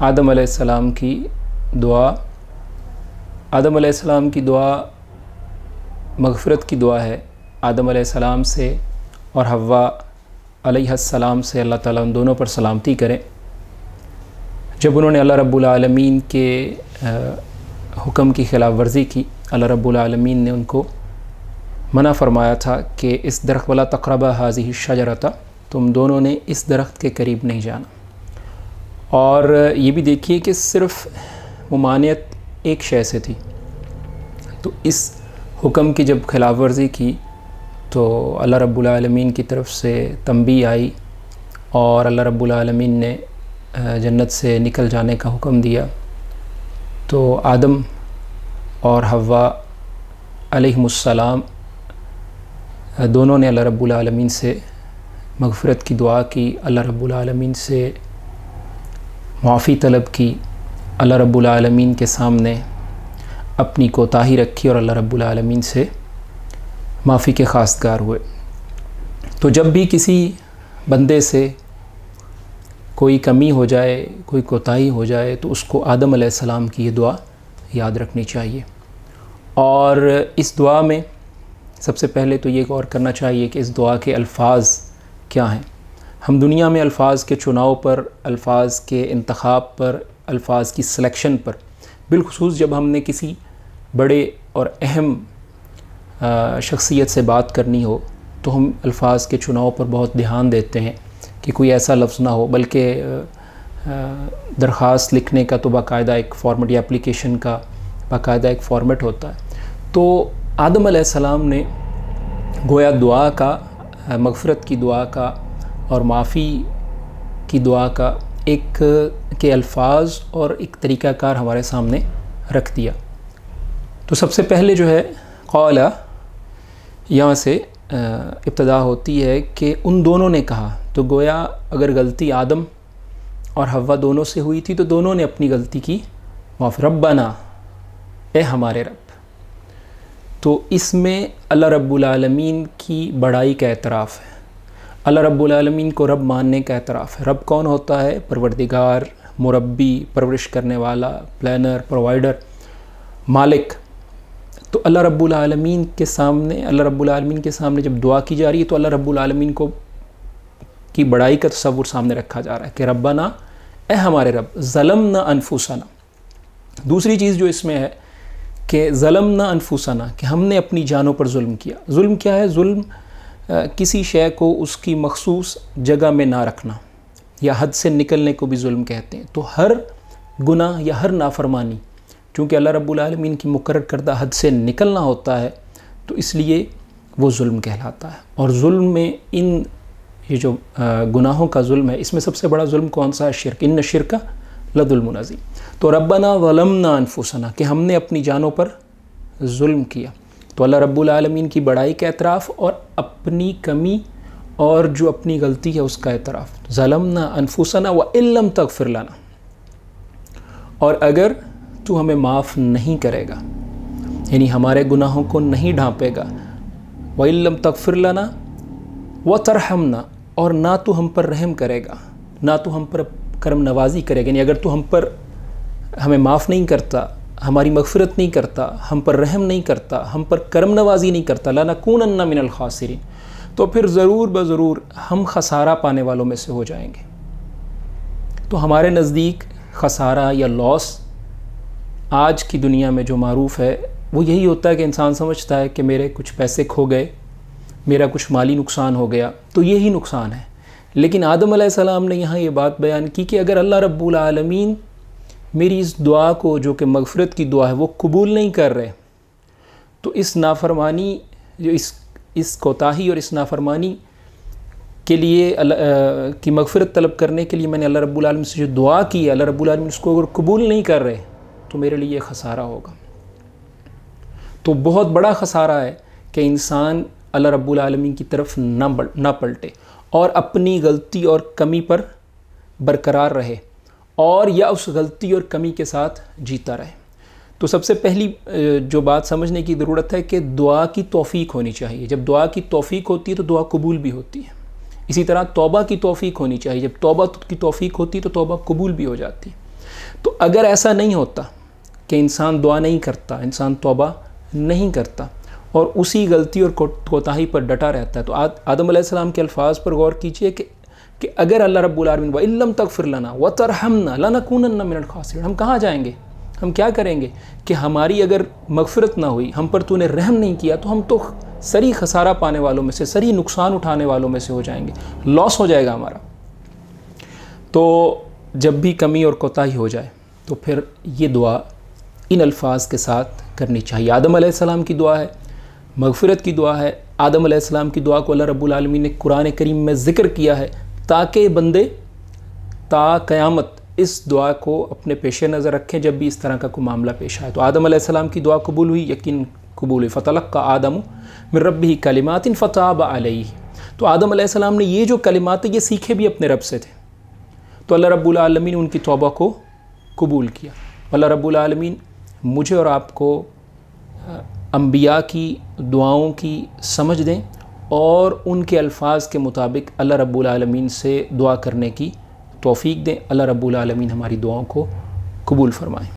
آدم علیہ السلام کی دعا. آدم علیہ السلام کی دعا مغفرت کی دعا ہے. آدم علیہ السلام سے اور حوا علیہ السلام سے اللہ تعالیٰ ان دونوں پر سلامتی کریں. جب انہوں نے اللہ رب العالمین کے حکم کی خلاف ورزی کی، اللہ رب العالمین نے ان کو منع فرمایا تھا کہ اس درخت وَلَا تَقْرَبَا هَٰذِهِ الشَّجَرَةَ، تم دونوں نے اس درخت کے قریب نہیں جانا. اور یہ بھی دیکھیے کہ صرف ممانعت ایک شے سے تھی، تو اس حکم کی جب خلاف ورزی کی تو اللہ رب العالمین کی طرف سے تنبیہ آئی اور اللہ رب العالمین نے جنت سے نکل جانے کا حکم دیا. تو آدم اور حوا علیہم السلام دونوں نے اللہ رب العالمین سے مغفرت کی دعا کی، اللہ رب العالمین سے معافی طلب کی، اللہ رب العالمین کے سامنے اپنی کوتاہی رکھی اور اللہ رب العالمین سے معافی کے خواستگار ہوئے. تو جب بھی کسی بندے سے کوئی کمی ہو جائے، کوئی کوتاہی ہو جائے، تو اس کو آدم علیہ السلام کی یہ دعا یاد رکھنی چاہیے. اور اس دعا میں سب سے پہلے تو یہ غور کرنا چاہیے کہ اس دعا کے الفاظ کیا ہیں. ہم دنیا میں الفاظ کے چناؤ پر، الفاظ کے انتخاب پر، الفاظ کی سلیکشن پر، بالخصوص جب ہم نے کسی بڑے اور اہم شخصیت سے بات کرنی ہو تو ہم الفاظ کے چناؤ پر بہت دھیان دیتے ہیں کہ کوئی ایسا لفظ نہ ہو، بلکہ درخواست لکھنے کا تو باقاعدہ ایک فارمیٹ یا اپلیکیشن کا باقاعدہ ایک فارمیٹ ہوتا ہے. تو آدم علیہ السلام نے گویا دعا کا، مغفرت کی دعا کا اور معافی کی دعا کا ایک کے الفاظ اور ایک طریقہ کار ہمارے سامنے رکھ دیا. تو سب سے پہلے جو ہے قال، یہاں سے ابتدا ہوتی ہے کہ ان دونوں نے کہا. تو گویا اگر غلطی آدم اور حوا دونوں سے ہوئی تھی تو دونوں نے اپنی غلطی کی معافی. ربنا، اے ہمارے رب. تو اس میں اللہ رب العالمین کی بڑائی کا اعتراف ہے، اللہ رب العالمین کو رب ماننے کا اعتراف ہے. رب کون ہوتا ہے؟ پروردگار، مربی، پرورش کرنے والا، پلانر، پرووائڈر، مالک. تو اللہ رب العالمین کے سامنے جب دعا کی جا رہی ہے تو اللہ رب العالمین کی بڑائی کا تصور سامنے رکھا جا رہا ہے کہ ربنا، اے ہمارے رب، ظلمنا انفسنا. دوسری چیز جو اس میں ہے کہ ظلمنا انفسنا، کہ ہم نے اپنی جانوں پر ظلم کیا. ظلم کیا ہے؟ ظلم کسی شے کو اس کی مخصوص جگہ میں نہ رکھنا، یا حد سے نکلنے کو بھی ظلم کہتے ہیں. تو ہر گناہ یا ہر نافرمانی، چونکہ اللہ رب العالمین کی مقرر کردہ حد سے نکلنا ہوتا ہے، تو اس لیے وہ ظلم کہلاتا ہے. اور ظلم میں یہ جو گناہوں کا ظلم ہے، اس میں سب سے بڑا ظلم کون سا ہے؟ شرک. ان الشرک لظلم عظیم. تو ربنا ظلمنا انفسنا، کہ ہم نے اپنی جانوں پر ظلم کیا. تو اللہ رب العالمین کی بڑائی کا اعتراف اور اپنی کمی اور جو اپنی غلطی ہے اس کا اعتراف. ظلمنا انفسنا وَإِن لَّمْ تَغْفِرْ لَنَا، اور اگر تو ہمیں معاف نہیں کرے گا، یعنی ہمارے گناہوں کو نہیں ڈھانپے گا، وَإِن لَّمْ تَغْفِرْ لَنَا وَتَرْحَمْنَا، اور نہ تو ہم پر رحم کرے گا، نہ تو ہم پر کرم نوازی کرے گا. یعنی اگر تو ہمیں معاف نہیں کرتا، ہماری مغفرت نہیں کرتا، ہم پر رحم نہیں کرتا، ہم پر کرم نوازی نہیں کرتا، لَنَكُونَنَّ مِنَ الْخَاسِرِينَ، تو پھر ضرور بضرور ہم خسارہ پانے والوں میں سے ہو جائیں گے. تو ہمارے نزدیک خسارہ یا لاس آج کی دنیا میں جو معروف ہے وہ یہی ہوتا ہے کہ انسان سمجھتا ہے کہ میرے کچھ پیسے کھو گئے، میرا کچھ مالی نقصان ہو گیا، تو یہی نقصان ہے. لیکن آدم علیہ السلام نے یہاں یہ بات بیان کی کہ اگر اللہ رب العالمین میری اس دعا کو، جو کہ مغفرت کی دعا ہے، وہ قبول نہیں کر رہے، تو اس نافرمانی، جو اس کوتاہی اور اس نافرمانی کے لیے کی مغفرت طلب کرنے کے لیے میں نے اللہ رب العالمین سے جو دعا کی ہے، اللہ رب العالمین اس کو اگر قبول نہیں کر رہے تو میرے لیے خسارہ ہوگا. تو بہت بڑا خسارہ ہے کہ انسان اللہ رب العالمین کی طرف نہ پلٹے اور اپنی غلطی اور کمی پر برقرار رہے، اور یا اس غلطی اور کمی کے ساتھ جیتا رہے. تو سب سے پہلی جو بات سمجھنے کی ضرورت ہے کہ دعا کی توفیق ہونی چاہیے. جب دعا کی توفیق ہوتی ہے تو دعا قبول بھی ہوتی ہے. اسی طرح توبہ کی توفیق ہونی چاہیے. جب توبہ کی توفیق ہوتی ہے تو توبہ قبول بھی ہو جاتی ہے. تو اگر ایسا نہیں ہوتا کہ انسان دعا نہیں کرتا، انسان توبہ نہیں کرتا اور اسی غلطی اور کوتاہی پر ڈٹا رہتا ہے، تو آدم علیہ السلام کے الفاظ پر غور کیجئے کہ اگر اللہ رب العالمین وَإِن لَّمْ تَغْفِرْ لَنَا وَتَرْحَمْنَا لَنَكُونَنَّ مِنَ الْخَاسِرِينَ، ہم کہاں جائیں گے، ہم کیا کریں گے کہ ہماری اگر مغفرت نہ ہوئی، ہم پر تو نے رحم نہیں کیا، تو ہم تو سری خسارہ پانے والوں میں سے، سری نقصان اٹھانے والوں میں سے ہو جائیں گے، لاس ہو جائے گا ہمارا۔ تو جب بھی کمی اور کوتاہی ہو جائے تو پھر یہ دعا ان الفاظ کے ساتھ کرنی چاہیے۔ آدم علیہ السلام کی دعا ہے، مغفرت کی دعا ہے۔ آدم علیہ السلام کی دعا کو اللہ رب العالمین نے قرآن کریم میں ذکر کیا ہے تاکہ بندے تا قیامت اس دعا کو اپنے پیش نظر رکھیں جب بھی اس طرح کا کوئی معاملہ پیش آئے۔ تو آدم علیہ السلام کی دعا قبول ہوئی، یقین قبول ہوئی۔ فَتَلَقَّىٰ آدَمُ مِن رَبِّهِ كَلِمَاتٍ فَتَابَ عَلَيْهِ، تو آدم علیہ السلام نے یہ جو کلمات یہ سیکھے بھی اپنے رب سے تھے، تو اللہ رب العالمین ان کی توبہ کو قبول کیا۔ اللہ رب العالمین مجھے اور آپ کو انبیاء کی دعاؤں کی سمجھ دیں اور ان کے الفاظ کے مطابق اللہ رب العالمین سے دعا کرنے کی توفیق دیں۔ اللہ رب العالمین ہماری دعاؤں کو قبول فرمائیں۔